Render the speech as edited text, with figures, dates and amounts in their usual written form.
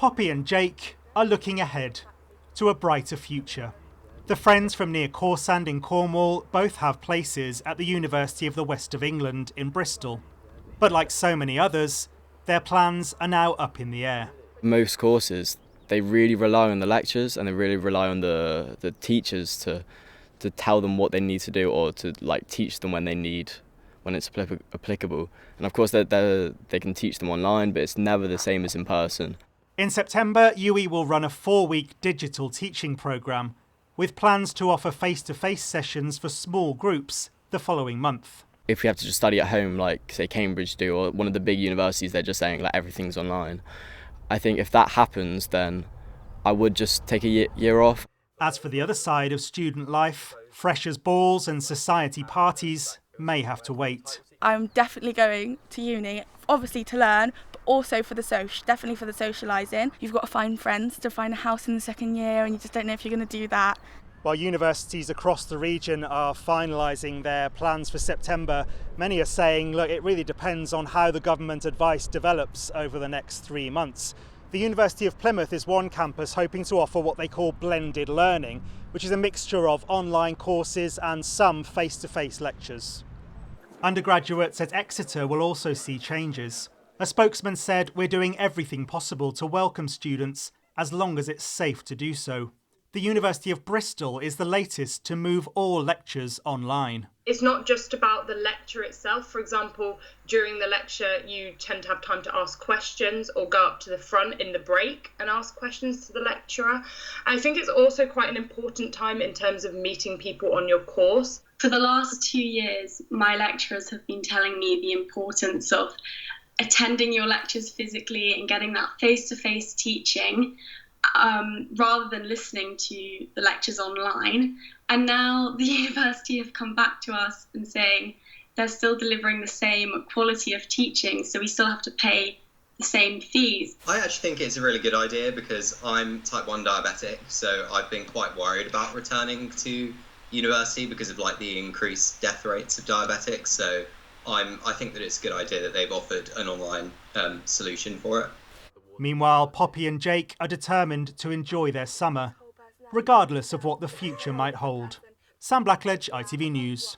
Poppy and Jake are looking ahead to a brighter future. The friends from near Cawsand in Cornwall both have places at the University of the West of England in Bristol. But like so many others, their plans are now up in the air. Most courses, they really rely on the lectures and they really rely on the teachers to tell them what they need to do or to teach them when it's applicable. And of course they can teach them online, but it's never the same as in person. In September, UWE will run a 4-week digital teaching programme with plans to offer face-to-face sessions for small groups the following month. If we have to just study at home, like say Cambridge do, or one of the big universities, they're just saying everything's online. I think if that happens, then I would just take a year off. As for the other side of student life, freshers' balls and society parties may have to wait. I'm definitely going to uni, obviously to learn, but also for definitely for the socialising. You've got to find friends to find a house in the second year, and you just don't know if you're going to do that. While universities across the region are finalising their plans for September, many are saying, look, it really depends on how the government advice develops over the next 3 months. The University of Plymouth is one campus hoping to offer what they call blended learning, which is a mixture of online courses and some face-to-face lectures. Undergraduates at Exeter will also see changes. A spokesman said, "We're doing everything possible to welcome students as long as it's safe to do so." The University of Bristol is the latest to move all lectures online. It's not just about the lecture itself. For example, during the lecture, you tend to have time to ask questions or go up to the front in the break and ask questions to the lecturer. I think it's also quite an important time in terms of meeting people on your course. For the last 2 years, my lecturers have been telling me the importance of attending your lectures physically and getting that face-to-face teaching, rather than listening to the lectures online. And now the university have come back to us and saying they're still delivering the same quality of teaching, so we still have to pay the same fees. I actually think it's a really good idea because I'm type 1 diabetic, so I've been quite worried about returning to university because of the increased death rates of diabetics. So I think that it's a good idea that they've offered an online solution for it. Meanwhile, Poppy and Jake are determined to enjoy their summer, regardless of what the future might hold. Sam Blackledge, ITV News.